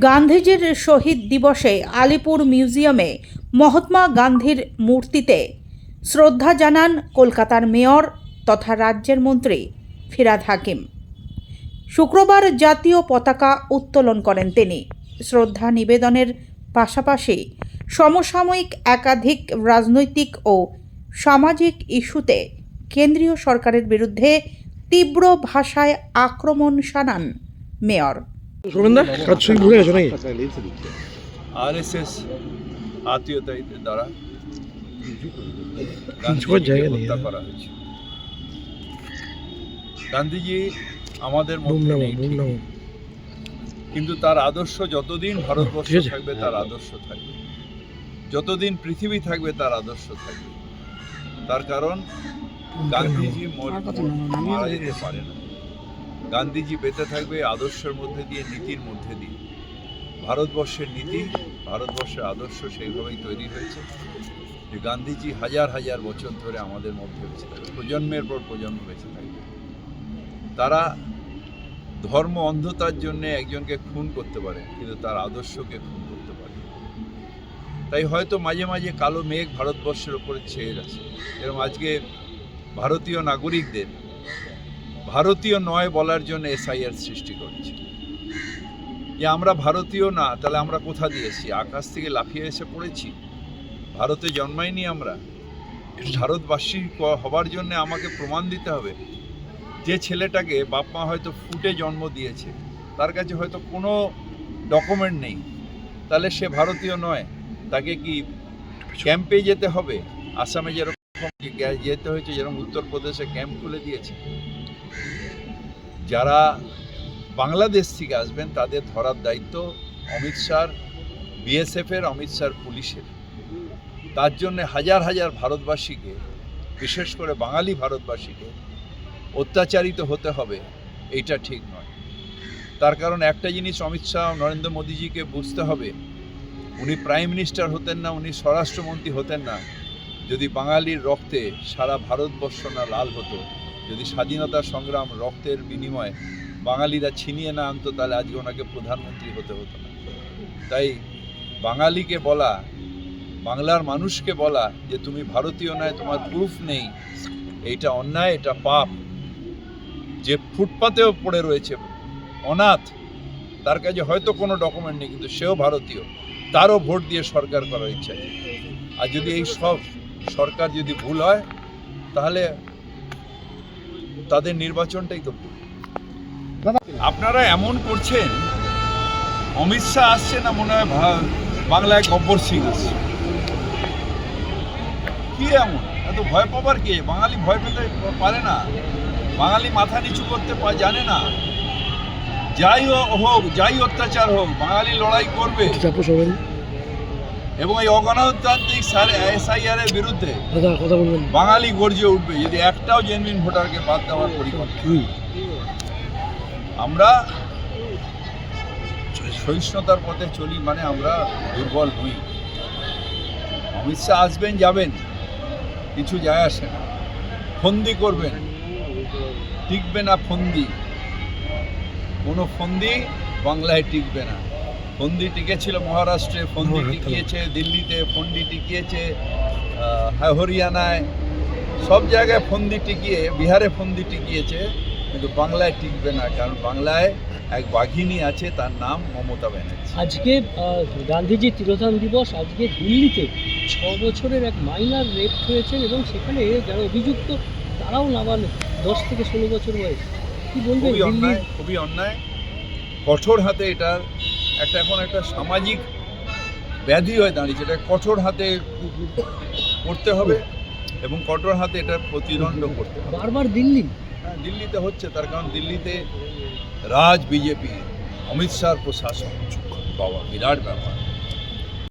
গান্ধীজির শহীদ দিবসে আলিপুর মিউজিয়ামে মহাত্মা গান্ধীর মূর্তিতে শ্রদ্ধা জানান কলকাতার মেয়র তথা রাজ্যের মন্ত্রী ফিরহাদ হাকিম। শুক্রবার জাতীয় পতাকা উত্তোলন করেন তিনি। শ্রদ্ধা নিবেদনের পাশাপাশি সমসাময়িক একাধিক রাজনৈতিক ও সামাজিক ইস্যুতে কেন্দ্রীয় সরকারের বিরুদ্ধে তীব্র ভাষায় আক্রমণ শানান মেয়র। আরএসএস আত্মীয়তায়ীদের দ্বারা হত্যা করা হয়েছে। গান্ধীজি আমাদের মধ্যে নেই, কিন্তু তার আদর্শ যতদিন ভারতবর্ষ থাকবে তার আদর্শ থাকবে, যতদিন পৃথিবী থাকবে তার আদর্শ থাকবে। তার কারণ গান্ধীজি মারা যেতে পারে না। গান্ধীজি বেঁচে থাকবে আদর্শের মধ্যে দিয়ে, নীতির মধ্যে দিয়ে। ভারতবর্ষের নীতি, ভারতবর্ষের আদর্শ সেইভাবেই তৈরি হয়েছে যে গান্ধীজি হাজার হাজার বছর ধরে আমাদের মধ্যে বেঁচে থাকবে, প্রজন্মের পর প্রজন্ম বেঁচে থাকবে। তারা ধর্ম অন্ধতার জন্য একজনকে খুন করতে পারে, কিন্তু তার আদর্শকে খুন করতে পারে। তাই হয়তো মাঝে মাঝে কালো মেঘ ভারতবর্ষের ওপরে ছেয়ে যাচ্ছে। এরকম আজকে ভারতীয় নাগরিকদের ভারতীয় নয় বলার জন্য এসআইআর সৃষ্টি করছে। যে আমরা ভারতীয় না, তাহলে আমরা কোথা দিয়েছি? আকাশ থেকে লাফিয়ে এসে পড়েছি? ভারতে জন্মাইনি আমরা? ভারতবাসী হবার জন্য আমাকে প্রমাণ দিতে হবে। যে ছেলেটাকে বাপ মা হয়তো ফুটে জন্ম দিয়েছে, তার কাছে হয়তো কোনো ডকুমেন্ট নেই, তাহলে সে ভারতীয় নয়। তাকে কি ক্যাম্পে যেতে হবে? আসামে যেরকম যেতে হয়েছে, যেরকম উত্তরপ্রদেশে ক্যাম্প খুলে দিয়েছে। যারা বাংলাদেশ থেকে আসবেন তাদের ধরার দায়িত্ব অমিত শাহর, বিএসএফের, অমিত শাহর পুলিশের। তার জন্য হাজার হাজার ভারতবাসীকে, বিশেষ করে বাঙালি ভারতবাসীকে অত্যাচারিত হতে হবে, এইটা ঠিক নয়। তার কারণ একটা জিনিস অমিত শাহ, নরেন্দ্র মোদীজিকে বুঝতে হবে, উনি প্রাইম মিনিস্টার হতেন না, উনি স্বরাষ্ট্রমন্ত্রী হতেন না যদি বাঙালির রক্তে সারা ভারতবর্ষ না লাল হতো, যদি স্বাধীনতা সংগ্রাম রক্তের বিনিময়ে বাঙালিরা ছিনিয়ে না আনতো, তাহলে আজকে ওনাকে প্রধানমন্ত্রী হতে হতো না। তাই বাঙালিকে বলা, বাংলার মানুষকে বলা যে তুমি ভারতীয় নয়, তোমার প্রুফ নেই, এইটা অন্যায়, এটা পাপ। যে ফুটপাতেও পড়ে রয়েছে অনাথ, তার কাছে হয়তো কোনো ডকুমেন্ট নেই, কিন্তু সেও ভারতীয়, তারও ভোট দিয়ে সরকার করার ইচ্ছা। আর যদি এই সব সরকার যদি ভুল হয়, তাহলে তাদের নির্বাচনটাই তো ভুল। আপনারা এমন করছেন, অমিত শাহ আসছে না মনে হয় বাংলায় গব্বর সিং আসছে। কি এমন এত ভয় পাবার কি? বাঙালি ভয় পেতে পারে না, বাঙালি মাথা নিচু করতে জানে না। যাই হোক, যাই অত্যাচার হোক, বাঙালি লড়াই করবে এবং এই অগণতান্ত্রিক এসআইআর এর বিরুদ্ধে বাঙালি গর্জে উঠবে যদি একটাও জেনুইন ভোটারকে বাদ দেওয়ার পরিকল্পনা। আমরা সহিষ্ণুতার পথে চলি, মানে আমরা দুর্বল নই। অমিত শাহ আসবেন, যাবেন, কিছু যায় আসে না। ফন্দি করবেন, টিকবে না ফন্দি, কোনো ফন্দি বাংলায় টিকবে না। ফন্দি টিকেছিল মহারাষ্ট্রে, ফন্দি টিকিয়েছে দিল্লিতে, ফন্দি টিকিয়েছে হরিয়ানায়, সব জায়গায় ফন্দি টিকিয়ে, বিহারে ফন্দি টিকিয়েছে, কিন্তু বাংলায় টিকবে না। কারণ বাংলায় এক বাঘিনী আছে, তার নাম মমতা ব্যানার্জি। আজকে গান্ধীজি তিরোধান দিবস, আজকে দিল্লিতে 6 বছরের এক মাইনার রেপ হয়েছে এবং সেখানে যারা অভিযুক্ত তারাও নাবালক, 10 থেকে 16 বছর বয়স। কি বলবেন? খুবই অন্যায়, কঠোর হাতে এটার এখন একটা সামাজিক ব্যাধি হয়ে দাঁড়িয়েছে। এটা কঠোর হাতে করতে হবে এবং কঠোর হাতে এটার প্রতিদণ্ড করতে হবে। বারবার দিল্লিতে হচ্ছে, তার কারণ দিল্লিতে রাজ বিজেপি, অমিত শাহর প্রশাসন, বাবা বিরাট ব্যাপার।